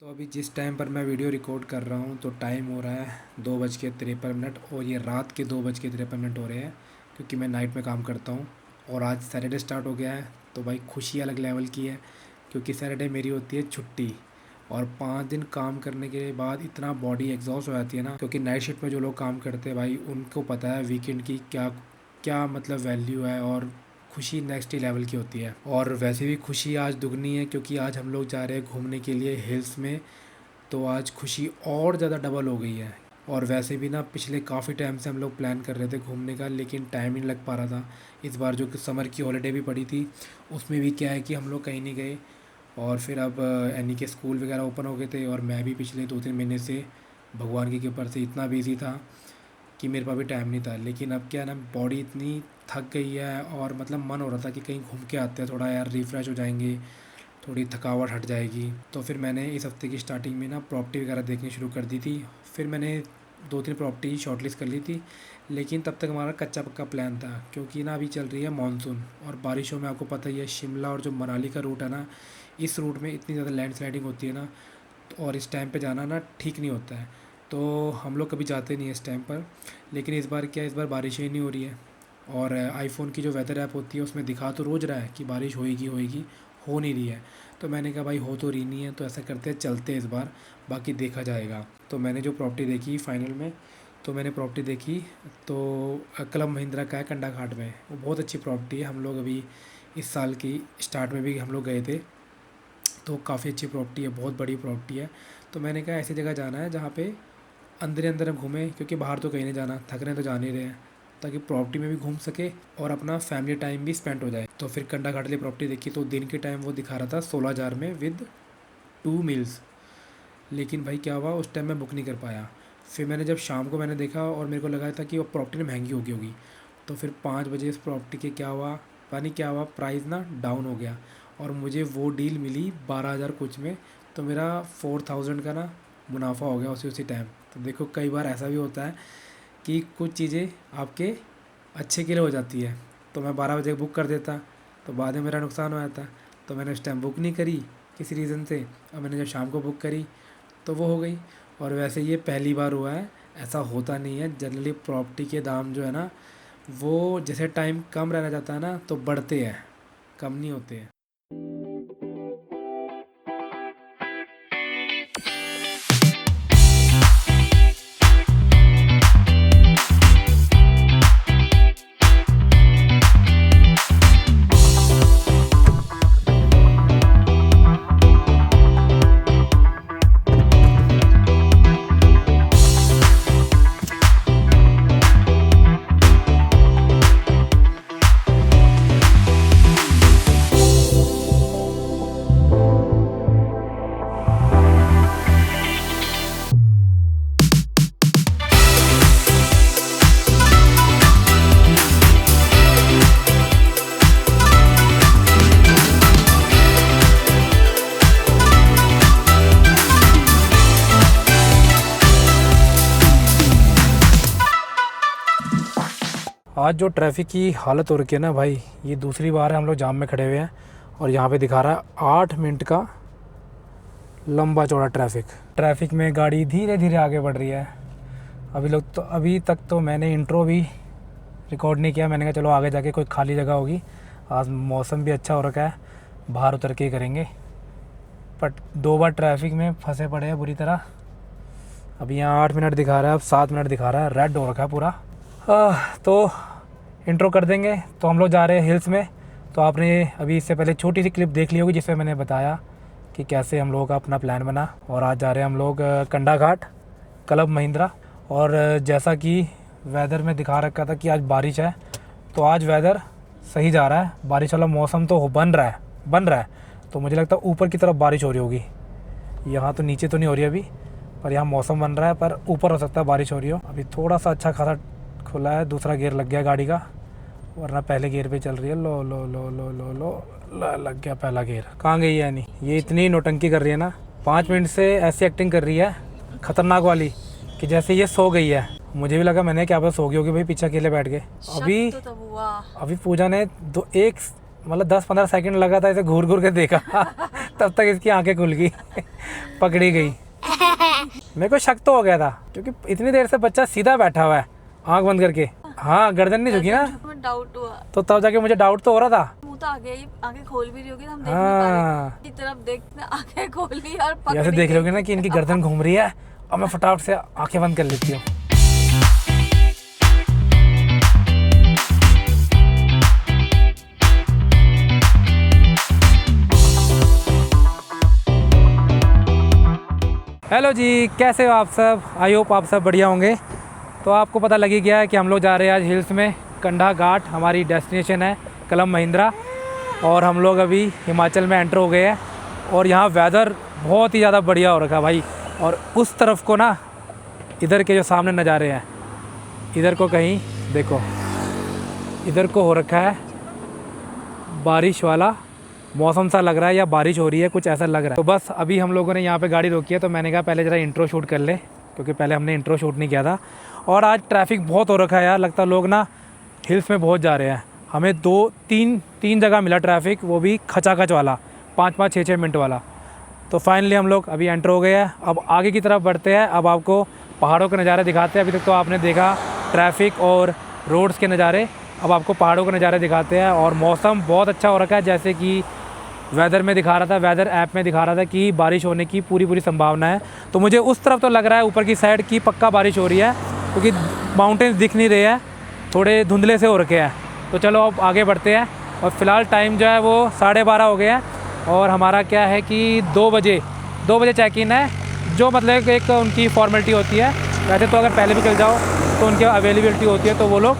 तो अभी जिस टाइम पर मैं वीडियो रिकॉर्ड कर रहा हूँ तो टाइम हो रहा है 2:53 और ये रात के 2:53 हो रहे हैं क्योंकि मैं नाइट में काम करता हूँ। और आज सैटरडे स्टार्ट हो गया है तो भाई खुशी अलग लेवल की है क्योंकि सैटरडे मेरी होती है छुट्टी। और 5 दिन काम करने के बाद इतना बॉडी एग्जॉस्ट हो जाती है ना, क्योंकि नाइट शिफ्ट में जो लोग काम करते हैं भाई उनको पता है वीकेंड की क्या क्या मतलब वैल्यू है। और खुशी नेक्स्ट ही लेवल की होती है। और वैसे भी खुशी आज दुगनी है क्योंकि आज हम लोग जा रहे हैं घूमने के लिए हिल्स में। तो आज खुशी और ज़्यादा डबल हो गई है। और वैसे भी ना पिछले काफ़ी टाइम से हम लोग प्लान कर रहे थे घूमने का, लेकिन टाइम नहीं लग पा रहा था। इस बार जो कि समर की हॉलीडे भी पड़ी थी उसमें भी क्या है कि हम लोग कहीं नहीं गए। और फिर अब एनी के स्कूल वगैरह ओपन हो गए थे और मैं भी पिछले 2-3 महीने से भगवान की कृपा से इतना बिज़ी था कि मेरे पास भी टाइम नहीं था। लेकिन अब क्या है ना, बॉडी इतनी थक गई है और मतलब मन हो रहा था कि कहीं घूम के आते हैं, थोड़ा यार रिफ़्रेश हो जाएंगे, थोड़ी थकावट हट जाएगी। तो फिर मैंने इस हफ़्ते की स्टार्टिंग में ना प्रॉपर्टी वगैरह देखनी शुरू कर दी थी। फिर मैंने 2-3 प्रॉपर्टी शॉर्टलिस्ट कर ली थी, लेकिन तब तक हमारा कच्चा पक्का प्लान था क्योंकि ना अभी चल रही है मानसून और बारिशों में आपको पता ही है शिमला और जो मनाली का रूट है ना, इस रूट में इतनी ज़्यादा लैंडस्लाइडिंग होती है ना, और इस टाइम पे जाना ना ठीक नहीं होता है। तो हम लोग कभी जाते नहीं हैं इस टाइम पर। लेकिन इस बार क्या है, इस बार बारिश ही नहीं हो रही है। और आईफ़ोन की जो वेदर ऐप होती है उसमें दिखा तो रोज़ रहा है कि बारिश होएगी होएगी, हो नहीं रही है। तो मैंने कहा भाई हो तो रही नहीं है तो ऐसा करते हैं चलते हैं इस बार, बाकी देखा जाएगा। तो मैंने जो प्रॉपर्टी देखी फाइनल में, तो मैंने प्रॉपर्टी देखी तो क्लब महिंद्रा का है कंडा घाट में। वो बहुत अच्छी प्रॉपर्टी है। हम लोग अभी इस साल की स्टार्ट में भी हम लोग गए थे, तो काफ़ी अच्छी प्रॉपर्टी है, बहुत बड़ी प्रॉपर्टी है। तो मैंने कहा ऐसी जगह जाना है जहाँ पे अंदर ही अंदर हम घूमें, क्योंकि बाहर तो कहीं नहीं जाना, थक रहे हैं तो जा नहीं रहे हैं, ताकि प्रॉपर्टी में भी घूम सके और अपना फैमिली टाइम भी स्पेंड हो जाए। तो फिर कंडा घाट वाली प्रॉपर्टी देखी तो दिन के टाइम वो दिखा रहा था 16,000 में विद 2 मील्स। लेकिन भाई क्या हुआ, उस टाइम मैं बुक नहीं कर पाया। फिर मैंने जब शाम को मैंने देखा और मेरे को लगा था कि वो प्रॉपर्टी ना महंगी होगी। तो फिर 5 बजे इस प्रॉपर्टी के क्या हुआ पता नहीं क्या हुआ, प्राइस ना डाउन हो गया और मुझे वो डील मिली 12,000 कुछ में। तो मेरा 4,000 का ना मुनाफा हो गया उसी उसी टाइम। तो देखो कई बार ऐसा भी होता है कि कुछ चीज़ें आपके अच्छे के लिए हो जाती है। तो मैं 12 बजे बुक कर देता तो बाद में मेरा नुकसान हो जाता। तो मैंने उस टाइम बुक नहीं करी किसी रीज़न से, और मैंने जब शाम को बुक करी तो वो हो गई। और वैसे ये पहली बार हुआ है, ऐसा होता नहीं है। जनरली प्रॉपर्टी के दाम जो है ना, वो जैसे टाइम कम रहना जाता है ना तो बढ़ते हैं, कम नहीं होते हैं। आज जो ट्रैफ़िक की हालत हो रखी है ना भाई, ये दूसरी बार है हम लोग जाम में खड़े हुए हैं और यहाँ पे दिखा रहा है 8 मिनट का लंबा चौड़ा ट्रैफ़िक में गाड़ी धीरे धीरे आगे बढ़ रही है। अभी तक तो मैंने इंट्रो भी रिकॉर्ड नहीं किया। मैंने कहा चलो आगे जाके कोई खाली जगह होगी, आज मौसम भी अच्छा हो रखा है, बाहर उतर के ही करेंगे। बट 2 बार ट्रैफ़िक में फंसे पड़े हैं बुरी तरह। अभी यहाँ 8 मिनट दिखा रहा है, अब 7 मिनट दिखा रहा है, रेड हो रखा है पूरा। तो इंट्रो कर देंगे। तो हम लोग जा रहे हैं हिल्स में। तो आपने अभी इससे पहले छोटी सी क्लिप देख ली होगी जिसमें मैंने बताया कि कैसे हम लोगों का अपना प्लान बना। और आज जा रहे हैं हम लोग कंडा घाट क्लब महिंद्रा। और जैसा कि वेदर में दिखा रखा था कि आज बारिश है, तो आज वेदर सही जा रहा है, बारिश वाला मौसम तो बन रहा है। तो मुझे लगता है ऊपर की तरफ बारिश हो रही होगी, यहाँ तो नीचे तो नहीं हो रही अभी, पर यहाँ मौसम बन रहा है, पर ऊपर हो सकता है बारिश हो रही हो। अभी थोड़ा सा अच्छा खासा खुला है, दूसरा गियर लग गया गाड़ी का, वरना पहले गियर पे चल रही है। लो लो लो लो लो लो लग गया पहला गियर। कहाँ गई है नहीं, ये इतनी नौटंकी कर रही है ना, 5 मिनट से ऐसी एक्टिंग कर रही है खतरनाक वाली कि जैसे ये सो गई है। मुझे भी लगा, मैंने क्या पता सो गई होगी भाई, पीछे अकेले बैठ गए। अभी पूजा ने 10-15 सेकंड लगा था, ऐसे घूर घूर के देखा तब तक इसकी आंखें खुल गई पकड़ी गई। मेरे को शक तो हो गया था क्योंकि इतनी देर से बच्चा सीधा बैठा हुआ है आंख बंद करके। हाँ गर्दन नहीं झुकी ना, डाउट हुआ तो तब जाके मुझे डाउट तो हो रहा था। मुंह तो आगे ही आंखें खोल भी रही होगी, हम देख नहीं पा रहे की तरफ देखते आंखें खोल ली और पकड़ी ऐसे देख रहे होगे ना कि इनकी गर्दन घूम रही है और मैं फटाफट से आंखें बंद कर लेती हूँ। हेलो जी, कैसे हो आप सब? आई होप आप सब बढ़िया होंगे। तो आपको पता लग ही गया है कि हम लोग जा रहे हैं आज हिल्स में। कंडा घाट हमारी डेस्टिनेशन है, कलम महिंद्रा। और हम लोग अभी हिमाचल में एंटर हो गए हैं और यहाँ वेदर बहुत ही ज़्यादा बढ़िया हो रखा है भाई। और उस तरफ को ना, इधर के जो सामने नज़ारे हैं, इधर को कहीं देखो, इधर को हो रखा है बारिश वाला मौसम सा लग रहा है, या बारिश हो रही है, कुछ ऐसा लग रहा है। तो बस अभी हम लोगों ने यहाँ पे गाड़ी रोकी है, तो मैंने कहा पहले ज़रा इंट्रो शूट कर ले, क्योंकि पहले हमने इंट्रो शूट नहीं किया था। और आज ट्रैफिक बहुत हो रखा है यार, लगता है लोग ना हिल्स में बहुत जा रहे हैं। हमें तीन जगह मिला ट्रैफिक, वो भी खचाखच वाला, 5-5, 6-6 मिनट वाला। तो फाइनली हम लोग अभी एंटर हो गए हैं। अब आगे की तरफ बढ़ते हैं, अब आपको पहाड़ों के नज़ारे दिखाते हैं। अभी तक तो आपने देखा ट्रैफिक और रोड्स के नज़ारे, अब आपको पहाड़ों के नज़ारे दिखाते हैं। और मौसम बहुत अच्छा हो रखा है, जैसे कि वेदर में दिखा रहा था, वेदर ऐप में दिखा रहा था कि बारिश होने की पूरी संभावना है। तो मुझे उस तरफ तो लग रहा है ऊपर की साइड की पक्का बारिश हो रही है, क्योंकि माउंटेन्स दिख नहीं रहे हैं, थोड़े धुंधले से हो रखे हैं। तो चलो अब आगे बढ़ते हैं। और फ़िलहाल टाइम जो है वो 12:30 हो गया है और हमारा क्या है कि 2 बजे चेक इन है, जो मतलब एक उनकी फॉर्मेलिटी होती है। वैसे तो अगर पहले भी चल जाओ तो उनकी अवेलेबिलिटी होती है, तो वो लोग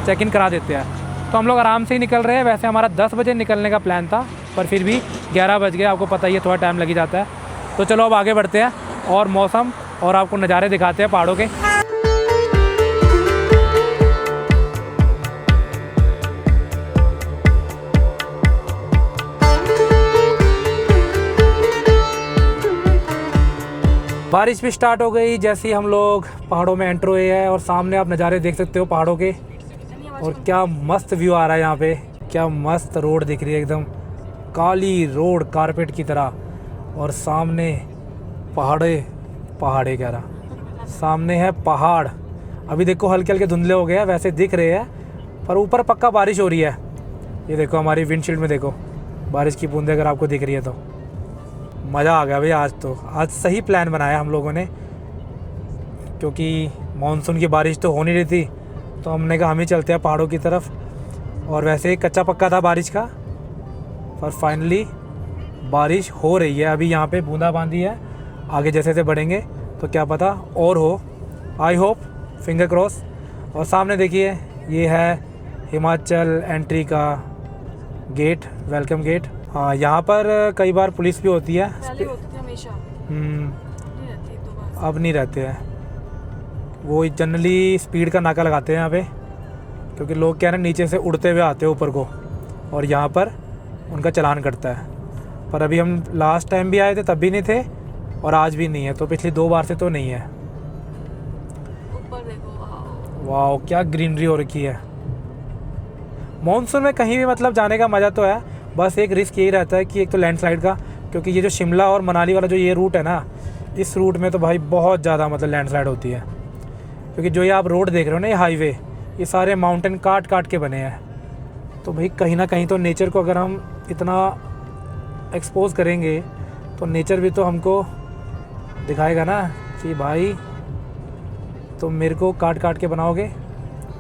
चेक इन करा देते हैं। तो हम लोग आराम से ही निकल रहे हैं। वैसे हमारा 10 बजे निकलने का प्लान था, पर फिर भी 11 बज गए। आपको पता ही है, थोड़ा टाइम लग ही जाता है। तो चलो अब आगे बढ़ते हैं और मौसम और आपको नज़ारे दिखाते हैं पहाड़ों के। बारिश भी स्टार्ट हो गई जैसे ही हम लोग पहाड़ों में एंटर हुए हैं। और सामने आप नज़ारे देख सकते हो पहाड़ों के, और क्या मस्त व्यू आ रहा है यहाँ पे। क्या मस्त रोड दिख रही है, एकदम काली रोड कारपेट की तरह। और सामने पहाड़े कह रहा, सामने है पहाड़। अभी देखो हल्के हल्के धुंधले हो गए हैं, वैसे दिख रहे हैं, पर ऊपर पक्का बारिश हो रही है। ये देखो हमारी विंडशील्ड में देखो बारिश की बूंदें, अगर आपको दिख रही है तो। मज़ा आ गया भाई आज तो। आज सही प्लान बनाया हम लोगों ने, क्योंकि मानसून की बारिश तो हो नहीं रही थी, तो हमने कहा हम ही चलते हैं पहाड़ों की तरफ। और वैसे ही कच्चा पक्का था बारिश का, पर फाइनली बारिश हो रही है। अभी यहाँ पे बूंदाबांदी है, आगे जैसे जैसे बढ़ेंगे तो क्या पता और हो, आई होप, फिंगर क्रॉस। और सामने देखिए ये है हिमाचल एंट्री का गेट, वेलकम गेट। हाँ, यहाँ पर कई बार पुलिस भी होती है। पहले होती थी हमेशा, नहीं रहती तो बस। अब नहीं रहते हैं, वो जनरली स्पीड का नाका लगाते हैं यहाँ पे, क्योंकि लोग क्या है ना नीचे से उड़ते हुए आते हैं ऊपर को, और यहाँ पर उनका चालान कटता है। पर अभी हम लास्ट टाइम भी आए थे तब भी नहीं थे, और आज भी नहीं है। तो पिछली 2 बार से तो नहीं है। ऊपर देखो, वाह क्या ग्रीनरी हो रखी है। मॉनसून में कहीं भी मतलब जाने का मज़ा तो है, बस एक रिस्क यही रहता है कि एक तो लैंडस्लाइड का, क्योंकि ये जो शिमला और मनाली वाला जो ये रूट है ना, इस रूट में तो भाई बहुत ज़्यादा मतलब लैंडस्लाइड होती है। क्योंकि जो ये आप रोड देख रहे हो ना, ये हाईवे, ये सारे माउंटेन काट काट के बने हैं। तो भाई कहीं ना कहीं तो नेचर को अगर हम इतना एक्सपोज करेंगे, तो नेचर भी तो हमको दिखाएगा ना कि भाई तुम मेरे को काट काट के बनाओगे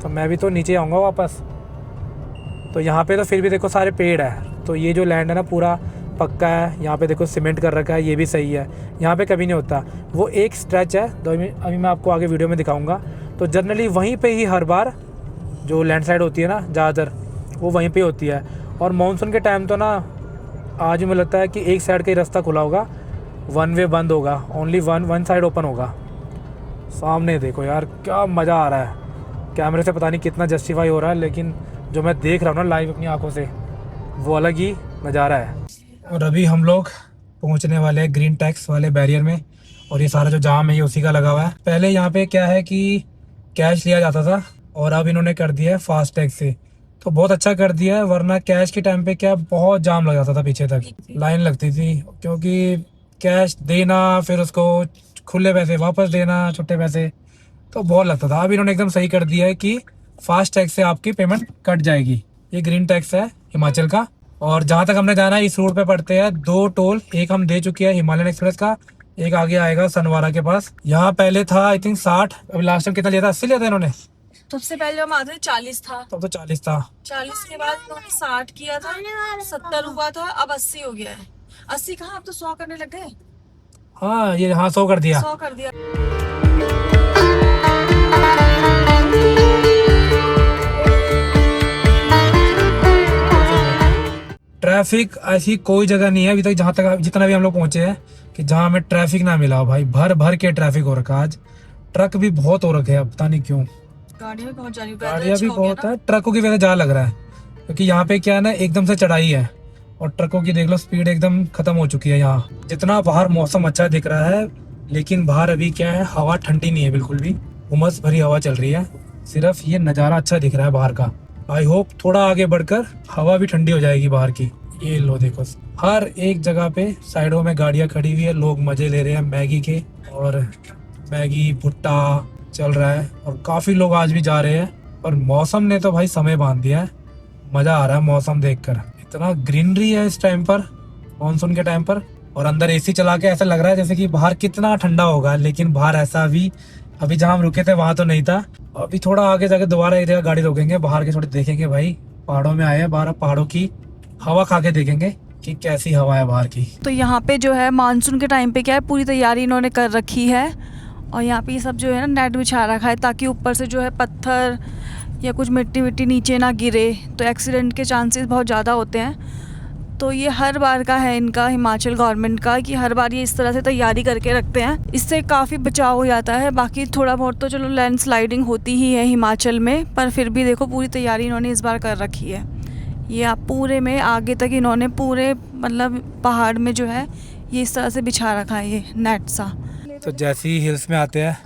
तो मैं भी तो नीचे आऊँगा वापस। तो यहाँ पे तो फिर भी देखो सारे पेड़ है, तो ये जो लैंड है ना पूरा पक्का है। यहाँ पे देखो सीमेंट कर रखा है, ये भी सही है। यहाँ पे कभी नहीं होता, वो एक स्ट्रेच है, तो अभी मैं आपको आगे वीडियो में दिखाऊंगा। तो जनरली वहीं पे ही हर बार जो लैंडस्लाइड होती है ना, ज़्यादातर वो वहीं पे होती है। और मानसून के टाइम तो ना आज भी मुझे लगता है कि एक साइड का ही रास्ता खुला होगा, वन वे बंद होगा, ओनली वन साइड ओपन होगा। सामने देखो यार क्या मज़ा आ रहा है। कैमरे से पता नहीं कितना जस्टिफाई हो रहा है, लेकिन जो मैं देख रहा हूँ ना लाइव अपनी आंखों से, वो अलग ही नज़ारा है। और अभी हम लोग पहुँचने वाले हैं ग्रीन टैक्स वाले बैरियर में, और ये सारा जो जाम है ये उसी का लगा हुआ है। पहले यहाँ पे क्या है कि कैश लिया जाता था, और अब इन्होंने कर दिया है फास्ट टैग से। तो बहुत अच्छा कर दिया है, वरना कैश के टाइम पे क्या बहुत जाम लग जाता था, पीछे तक लाइन लगती थी, क्योंकि कैश देना फिर उसको खुले पैसे वापस देना, छुट्टे पैसे, तो बहुत लगता था। अब इन्होंने एकदम सही कर दिया है कि फास्ट टैग से आपकी पेमेंट कट जाएगी। ये ग्रीन टैक्स है हिमाचल का। और जहाँ तक हमने जाना है इस रूट पे पड़ते हैं 2 टोल, एक हम दे चुके हैं हिमालयन एक्सप्रेस का, एक आगे आएगा सनवारा के पास। यहाँ पहले था आई थिंक 60, अभी लास्ट टाइम कितना लिया था, 80 लिया था इन्होंने। सबसे पहले हम आते 40 था, तब तो 40 था। 40 के बाद इन्होंने 60 किया था, 70 हुआ था, अब 80 हो गया है। 80 कहाँ, अब तो 100 करने लग गए। हाँ ये हाँ 100 कर दिया। 100 कर दिया। ट्रैफिक ऐसी कोई जगह नहीं है अभी तक, जहाँ तक जितना भी हम लोग पहुंचे हैं, कि जहाँ हमें ट्रैफिक ना मिला हो भाई। भर भर के ट्रैफिक हो रखा है आज। ट्रक भी बहुत हो रखे हैं, अब पता नहीं क्यों। गाड़ियाँ भी पहुंच जा रही, गाड़ियाँ भी बहुत है, ट्रकों की वजह से ज़्यादा लग रहा है, क्योंकि यहाँ पे क्या है ना, एकदम से चढ़ाई है और ट्रकों की देख लो स्पीड एकदम खत्म हो चुकी है यहाँ। जितना बाहर मौसम अच्छा दिख रहा है, लेकिन बाहर अभी क्या है, हवा ठंडी नहीं है बिल्कुल भी, उमस भरी हवा चल रही है। सिर्फ ये नज़ारा अच्छा दिख रहा है बाहर का। आई होप थोड़ा आगे बढ़कर हवा भी ठंडी हो जाएगी बाहर की। ये लो देखो, हर एक जगह पे साइडों में गाड़ियां खड़ी हुई है, लोग मजे ले रहे हैं मैगी के, और मैगी भुट्टा चल रहा है, और काफी लोग आज भी जा रहे हैं। और मौसम ने तो भाई समय बांध दिया है, मजा आ रहा है मौसम देखकर। इतना ग्रीनरी है इस टाइम पर, मानसून के टाइम पर, और अंदर एसी चला के ऐसा लग रहा है जैसे कि बाहर कितना ठंडा होगा, लेकिन बाहर ऐसा अभी जहाँ हम रुके थे वहां तो नहीं था। अभी थोड़ा आगे जाके दोबारा एक जगह गाड़ी रोकेंगे, बाहर के थोड़े देखेंगे भाई, पहाड़ों में आए हैं, बाहर पहाड़ों की हवा खा के देखेंगे कि कैसी हवा है बाहर की। तो यहाँ पे जो है मानसून के टाइम पे क्या है, पूरी तैयारी इन्होंने कर रखी है, और यहाँ पे ये सब जो है ना नेट बिछा रखा है, ताकि ऊपर से जो है पत्थर या कुछ मिट्टी विट्टी नीचे ना गिरे, तो एक्सीडेंट के चांसेस बहुत ज़्यादा होते हैं। तो ये हर बार का है इनका, हिमाचल गवर्नमेंट का, कि हर बार ये इस तरह से तैयारी करके रखते हैं, इससे काफ़ी बचाव हो जाता है। बाकी थोड़ा बहुत तो चलो लैंडस्लाइडिंग होती ही है हिमाचल में, पर फिर भी देखो पूरी तैयारी इन्होंने इस बार कर रखी है। ये आप पूरे में आगे तक इन्होंने पूरे मतलब पहाड़ में जो है ये इस तरह से बिछा रखा है ये नेट सा। तो जैसे ही हिल्स में आते हैं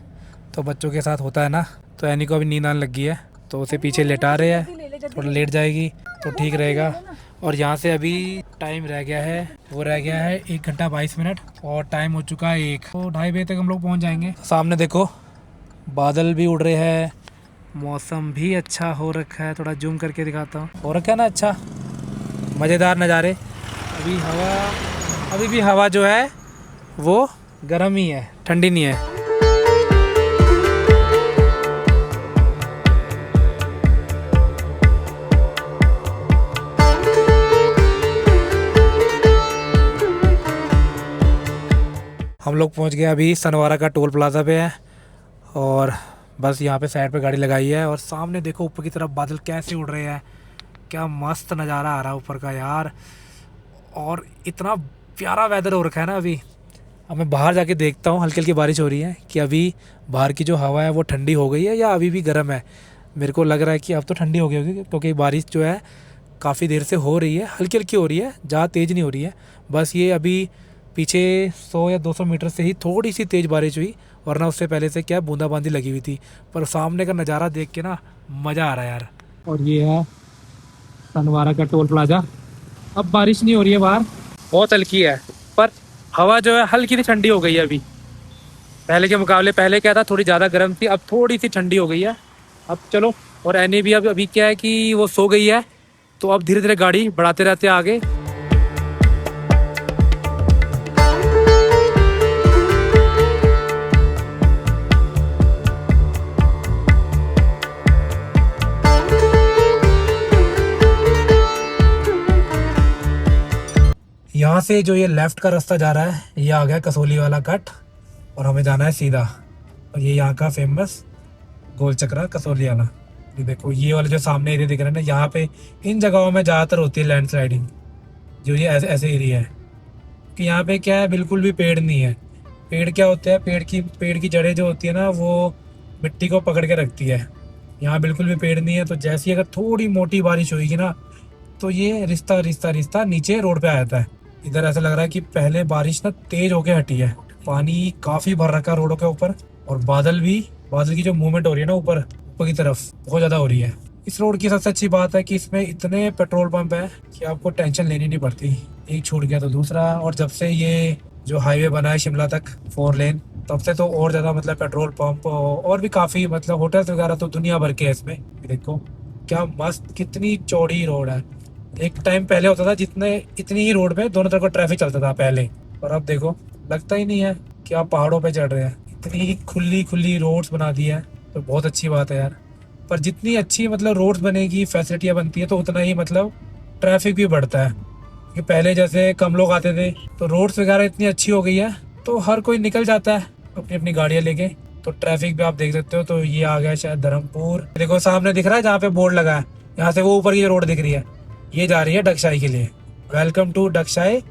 तो बच्चों के साथ होता है ना, तो एनी को अभी नींद आने लगी है, तो उसे पीछे लेटा रहे हैं, थोड़ा लेट जाएगी तो ठीक रहेगा। और यहाँ से अभी टाइम रह गया है, वो रह गया है 1 घंटा 22 मिनट, और टाइम हो चुका है 1, तो 2:30 बजे तक हम लोग पहुँच जाएंगे। सामने देखो बादल भी उड़ रहे हैं, मौसम भी अच्छा हो रखा है, थोड़ा जूम करके दिखाता हूँ, हो रखा है ना अच्छा, मज़ेदार नज़ारे। अभी भी हवा जो है वो गर्म ही है, ठंडी नहीं है। हम लोग पहुंच गए अभी सनवारा का टोल प्लाजा पे है, और बस यहाँ पे साइड पे गाड़ी लगाई है, और सामने देखो ऊपर की तरफ बादल कैसे उड़ रहे हैं, क्या मस्त नज़ारा आ रहा है ऊपर का यार। और इतना प्यारा वेदर हो रखा है ना अभी। अब मैं बाहर जाके देखता हूँ, हल्की हल्की बारिश हो रही है, कि अभी बाहर की जो हवा है वो ठंडी हो गई है या अभी भी गर्म है। मेरे को लग रहा है कि अब तो ठंडी हो गई होगी, क्योंकि बारिश जो है काफ़ी देर से हो रही है, हल्की हल्की हो रही है, ज़्यादा तेज़ नहीं हो रही है। बस ये अभी पीछे 100 या 200 मीटर से ही थोड़ी सी तेज़ बारिश हुई, वरना उससे पहले से क्या बूंदाबांदी लगी हुई थी। पर सामने का नज़ारा देख के ना मज़ा आ रहा है यार। और ये है सनवारा का टोल प्लाजा। अब बारिश नहीं हो रही है बाहर, बहुत हल्की है, पर हवा जो है हल्की सी ठंडी हो गई है अभी पहले के मुकाबले। पहले क्या था, थोड़ी ज़्यादा गर्म थी, अब थोड़ी सी ठंडी हो गई है। अब चलो, और एनी भी अभी क्या है कि वो सो गई है, तो अब धीरे धीरे गाड़ी बढ़ाते रहते हैं आगे। यहाँ से जो ये लेफ्ट का रास्ता जा रहा है, ये आ गया कसोली वाला कट, और हमें जाना है सीधा। और ये यहाँ का फेमस गोल चक्रा कसोली वाला। ये देखो ये वाले जो सामने एरिया दिख रहे हैं ना, यहाँ पे इन जगहों में ज़्यादातर होती है लैंडस्लाइडिंग, जो ये ऐसे एरिया है। कि यहाँ पे क्या है, बिल्कुल भी पेड़ नहीं है। पेड़ क्या होते हैं, पेड़ की जड़ें जो होती है ना, वो मिट्टी को पकड़ के रखती है। यहाँ बिल्कुल भी पेड़ नहीं है, तो जैसी अगर थोड़ी मोटी बारिश होगी ना, तो ये रिश्ता रिश्ता रिश्ता नीचे रोड पे आ जाता है। इधर ऐसा लग रहा है कि पहले बारिश ना तेज होके हटी है, पानी काफी भर रखा है रोडों के ऊपर, और बादल की जो मूवमेंट हो रही है ना ऊपर की तरफ बहुत ज्यादा हो रही है। इस रोड की सबसे अच्छी बात है कि इसमें इतने पेट्रोल पंप है कि आपको टेंशन लेनी नहीं पड़ती, एक छूट गया तो दूसरा। और जब से ये जो हाईवे बना है शिमला तक 4 लेन, तब से तो और ज़्यादा मतलब पेट्रोल पंप और भी काफ़ी मतलब होटल्स वगैरह तो दुनिया भर के है इसमें। देखो क्या मस्त, कितनी चौड़ी रोड है। एक टाइम पहले होता था जितने इतनी ही रोड पे दोनों तरफ का ट्रैफिक चलता था पहले, और अब देखो लगता ही नहीं है कि आप पहाड़ों पे चढ़ रहे हैं। इतनी खुली खुली रोड्स बना दी है तो बहुत अच्छी बात है यार। पर जितनी अच्छी मतलब रोड्स बनेगी, फैसिलिटियाँ बनती है, तो उतना ही मतलब ट्रैफिक भी बढ़ता है। कि पहले जैसे कम लोग आते थे तो रोड्स वगैरह इतनी अच्छी हो गई है तो हर कोई निकल जाता है अपनी अपनी गाड़ियाँ लेके। तो ट्रैफिक भी आप देख सकते हो। तो ये आ गया शायद धर्मपुर, देखो सामने दिख रहा है जहाँ पे बोर्ड लगा है, यहाँ से वो ऊपर की रोड दिख रही है, ये जा रही है डगशाई के लिए। Welcome to Dagshai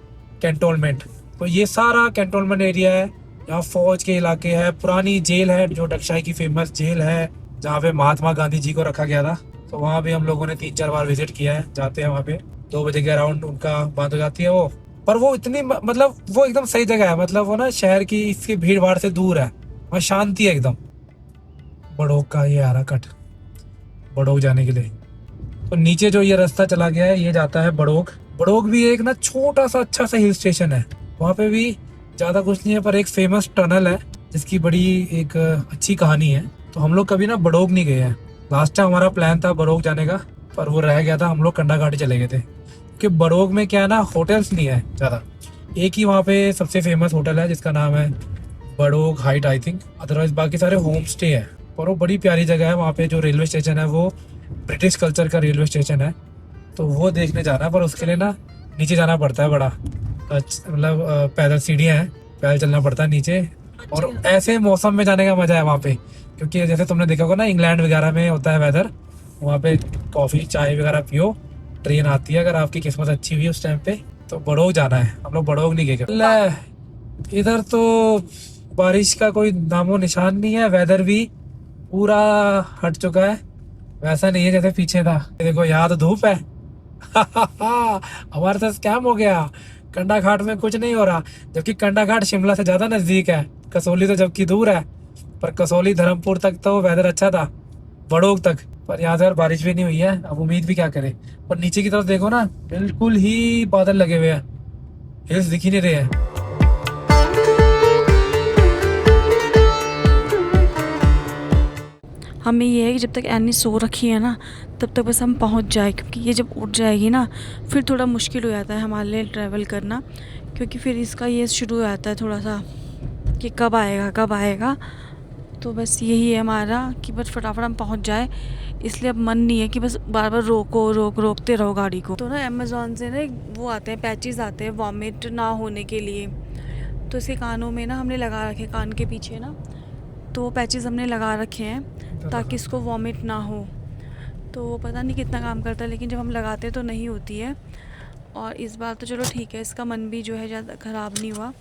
cantonment. तो ये सारा कैंटोनमेंट एरिया है, यहाँ फौज के इलाके है, पुरानी जेल है जो डगशाई की फेमस जेल है, जहाँ पे महात्मा गांधी जी को रखा गया था। तो वहाँ भी हम लोगों ने 3-4 बार विजिट किया है, जाते हैं वहाँ पे। 2 बजे के अराउंड उनका बंद हो जाती है वो, पर वो इतनी मतलब वो एकदम सही जगह है, मतलब वो ना शहर की इसकी भीड़ भाड़ से दूर है, वहाँ शांति है एकदम। बड़ोग का ये आ रहा कट, बड़ोग जाने के लिए। तो नीचे जो ये रास्ता चला गया है ये जाता है बड़ोग। बड़ोग भी एक ना छोटा सा अच्छा सा हिल स्टेशन है, वहाँ पे भी ज़्यादा कुछ नहीं है, पर एक फेमस टनल है जिसकी बड़ी एक अच्छी कहानी है। तो हम लोग कभी ना बड़ोग नहीं गए हैं। लास्ट टाइम हमारा प्लान था बड़ोग जाने का, पर वो रह गया था, हम लोग कंडा घाटी चले गए थे। कि बड़ोग में क्या है ना, होटल्स नहीं है ज़्यादा, एक ही वहाँ पे सबसे फेमस होटल है जिसका नाम है Barog height I think, otherwise बाकी सारे होम स्टे है। और वो बड़ी प्यारी जगह है। वहाँ पे जो रेलवे स्टेशन है वो ब्रिटिश कल्चर का रेलवे स्टेशन है, तो वो देखने जाना है। पर उसके लिए ना नीचे जाना पड़ता है, बड़ा मतलब पैदल सीढ़ियाँ हैं, पैदल चलना पड़ता है नीचे। और ऐसे मौसम में जाने का मजा है वहाँ पे, क्योंकि जैसे तुमने देखा होगा ना इंग्लैंड वगैरह में होता है वेदर, वहाँ पे कॉफ़ी चाय वगैरह पियो, ट्रेन आती है अगर आपकी किस्मत अच्छी हुई उस टाइम पे। तो बड़ोग जाना है, हम लोग बड़ोग नहीं गए। इधर तो बारिश का कोई नामो निशान नहीं है, वेदर भी पूरा हट चुका है, वैसा नहीं है जैसे पीछे था। देखो यहाँ तो धूप है हमारे साथ स्कैम हो गया, कंडा घाट में कुछ नहीं हो रहा, जबकि कंडा घाट शिमला से ज्यादा नजदीक है, कसौली तो जबकि दूर है। पर कसौली धर्मपुर तक तो वेदर अच्छा था, बड़ोग तक, पर यहाँ से बारिश भी नहीं हुई है। अब उम्मीद भी क्या करें। पर नीचे की तरफ देखो ना, बिल्कुल ही बादल लगे हुए हैं, हिल्स दिख ही नहीं रहे हैं। हमें ये है कि जब तक एनी सो रखी है ना तब तक बस हम पहुंच जाए, क्योंकि ये जब उठ जाएगी ना फिर थोड़ा मुश्किल हो जाता है हमारे लिए ट्रैवल करना, क्योंकि फिर इसका ये शुरू हो जाता है थोड़ा सा कि कब आएगा कब आएगा। तो बस यही है हमारा कि बस फटाफट हम पहुंच जाए, इसलिए अब मन नहीं है कि बस बार बार रोकते रहो गाड़ी को। तो ना अमेज़ॉन से ना वो आते हैं पैचेस आते हैं वॉमिट ना होने के लिए, तो इसके कानों में ना हमने लगा रखे, कान के पीछे ना, तो वो पैचेस हमने लगा रखे हैं ताकि इसको वॉमिट ना हो। तो वो पता नहीं कितना काम करता है, लेकिन जब हम लगाते हैं तो नहीं होती है। और इस बार तो चलो ठीक है, इसका मन भी जो है ज़्यादा ख़राब नहीं हुआ।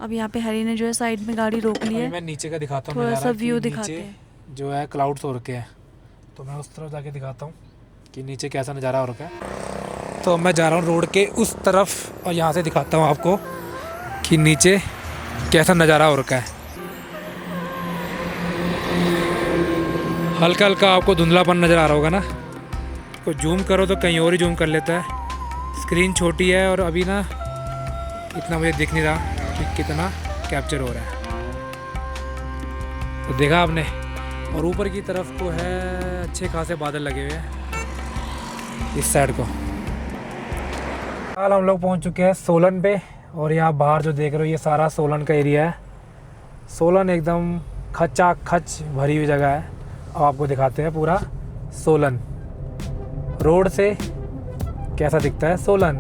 अब यहाँ पे हरी ने जो है साइड में गाड़ी रोक ली है। मैं नीचे का दिखाता हूँ, थोड़ा सा व्यू दिखाते हैं। जो है क्लाउड्स हो रखे हैं, तो मैं उस तरफ जाके दिखाता हूँ कि नीचे कैसा नज़ारा हो रखा है। तो मैं जा रहा हूँ रोड के उस तरफ और यहाँ से दिखाता हूँ आपको कि नीचे कैसा नज़ारा हो रखा है। हल्का हल्का आपको धुंधलापन नज़र आ रहा होगा ना, तो जूम करो तो कहीं और ही जूम कर लेता है। स्क्रीन छोटी है और अभी ना इतना मुझे दिख नहीं रहा कि कितना कैप्चर हो रहा है। तो देखा आपने, और ऊपर की तरफ तो है अच्छे खासे बादल लगे हुए हैं इस साइड को। हाल हम लोग पहुंच चुके हैं सोलन पे, और यहाँ बाहर जो देख रहे हो ये सारा सोलन का एरिया है। सोलन एकदम खचा खच भरी हुई जगह है। अब आपको दिखाते हैं पूरा सोलन रोड से कैसा दिखता है सोलन।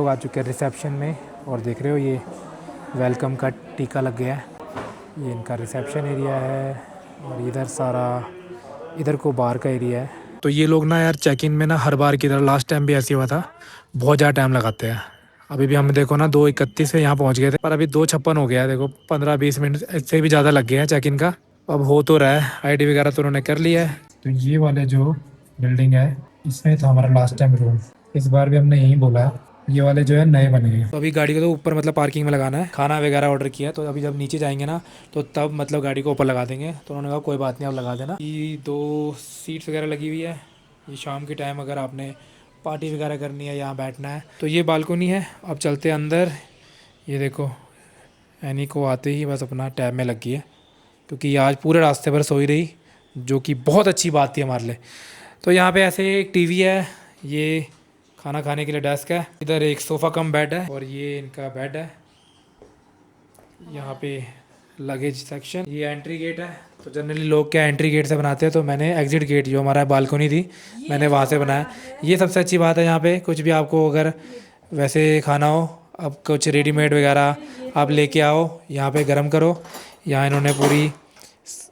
आ चुके हैं रिसेप्शन में और देख रहे हो ये वेलकम का टीका लग गया है। ये इनका रिसेप्शन एरिया है और इधर को बार का एरिया है। तो ये लोग ना यार चेक इन में ना हर बार की तरह लास्ट टाइम भी ऐसे हुआ था, बहुत ज़्यादा टाइम लगाते हैं। अभी भी हम देखो ना 2:31 से यहाँ पहुँच गए थे, पर अभी 2:56 हो गया है। देखो 15-20 मिनट इससे भी ज़्यादा लग गए हैं चेक इन का। अब हो तो रहा है, आईडी वगैरह तो उन्होंने कर लिया है। तो ये वाले जो बिल्डिंग है इसमें था हमारा लास्ट टाइम रूम, इस बार भी हमने यहीं बोला है। ये वाले जो है नए बने हैं। तो अभी गाड़ी को तो ऊपर मतलब पार्किंग में लगाना है, खाना वगैरह ऑर्डर किया, तो अभी जब नीचे जाएंगे ना तो तब मतलब गाड़ी को ऊपर लगा देंगे। तो उन्होंने कहा कोई बात नहीं, आप लगा देना। ये 2 सीट्स वगैरह लगी हुई है। ये शाम के टाइम अगर आपने पार्टी वगैरह करनी है, यहाँ बैठना है। तो ये बालकनी है। अब चलते हैं अंदर। ये देखो एनी को आते ही बस अपना टैब में लग गई है, क्योंकि आज पूरे रास्ते पर सोई रही, जो कि बहुत अच्छी बात थी हमारे लिए। तो यहाँ पे ऐसे एक टीवी है, ये खाना खाने के लिए डेस्क है, इधर एक सोफ़ा कम बेड है और ये इनका बेड है। यहाँ पे लगेज सेक्शन, ये एंट्री गेट है। तो जनरली लोग क्या एंट्री गेट से बनाते हैं, तो मैंने एग्जिट गेट जो हमारा बालकनी थी मैंने वहाँ से बनाया। ये सबसे अच्छी बात है यहाँ पे, कुछ भी आपको अगर वैसे खाना हो, अब कुछ रेडीमेड वगैरह आप लेके आओ, यहाँ पे गर्म करो। यहाँ इन्होंने पूरी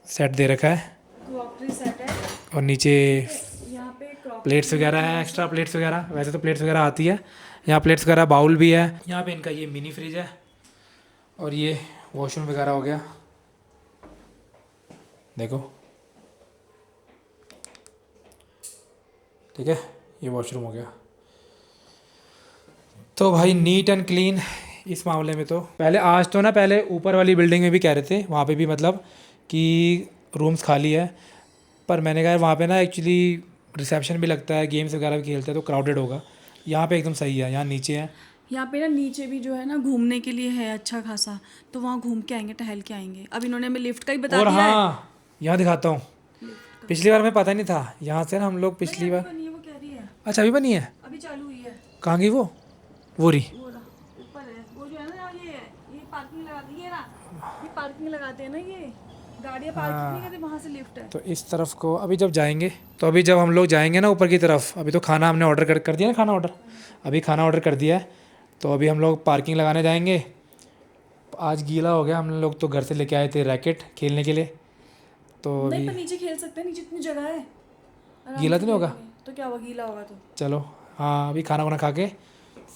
सेट दे रखा है और नीचे प्लेट्स वगैरह है, एक्स्ट्रा प्लेट्स वगैरह। वैसे तो प्लेट्स वगैरह आती है, यहाँ प्लेट्स वगैरह, बाउल भी है। यहाँ पे इनका ये मिनी फ्रिज है और ये वॉशरूम वगैरह हो गया। देखो ठीक है, ये वॉशरूम हो गया। तो भाई नीट एंड क्लीन इस मामले में। तो पहले ऊपर वाली बिल्डिंग में भी कह रहे थे, वहाँ पे भी मतलब कि रूम्स खाली है, पर मैंने कहा वहाँ पे ना एक्चुअली रिसेप्शन भी लगता है, गेम्स वगैरह भी खेलते हैं, तो क्राउडेड होगा। यहाँ पे एकदम सही है। यहाँ नीचे है, यहाँ पे ना नीचे भी जो है ना घूमने के लिए है अच्छा खासा, तो वहाँ घूम के आएंगे, टहल के आएंगे। अब इन्होंने हमें लिफ्ट का ही बता और दिया है। हाँ यहाँ दिखाता हूँ, पिछली बार हमें पता नहीं था। यहाँ से ना हम लोग पिछली बार, वो कह रही है अच्छा अभी बनी है, अभी चालू हुई है। कहाँ गई वो रही ऊपर है वो जो है ना, ये पार्किंग लगाते हैं ना, ये पार्किंग लगाते हैं ना, ये गाड़ियाँ पार्किंग नहीं करती, वहाँ से लिफ्ट है। तो इस तरफ को अभी जब जाएंगे, तो अभी जब हम लोग जाएंगे ना ऊपर की तरफ, अभी तो खाना हमने ऑर्डर कर दिया ना, खाना ऑर्डर अभी खाना ऑर्डर कर दिया है। तो अभी हम लोग पार्किंग लगाने जाएंगे। आज गीला हो गया, हम लोग तो घर से लेके आए थे रैकेट खेलने के लिए, तो अभी नहीं, पर नीचे खेल सकते हैं, नीचे इतनी जगह है। गीला तो नहीं होगा? तो क्या हुआ, गीला होगा तो चलो हाँ, अभी खाना वाना खा के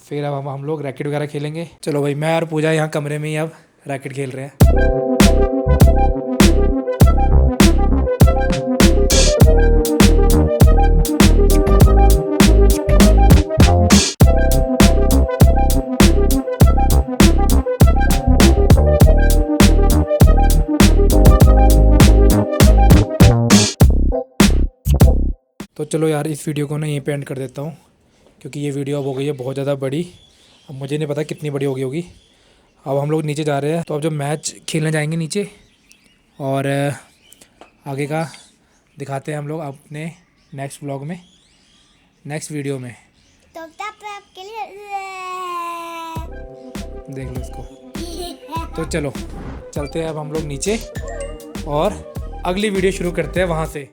फिर अब हम लोग रैकेट वगैरह खेलेंगे। चलो भाई, मैं और पूजा यहाँ कमरे में ही अब रैकेट खेल रहे हैं। तो चलो यार, इस वीडियो को ना यहीं पे एंड कर देता हूँ, क्योंकि ये वीडियो अब हो गई है बहुत ज़्यादा बड़ी। अब मुझे नहीं पता कितनी बड़ी होगी। अब हम लोग नीचे जा रहे हैं, तो अब जो मैच खेलने जाएंगे नीचे, और आगे का दिखाते हैं हम लोग अपने नेक्स्ट व्लॉग में, नेक्स्ट वीडियो में। तो आपके लिए देख लो इसको। तो चलो चलते हैं अब हम लोग नीचे और अगली वीडियो शुरू करते हैं वहाँ से।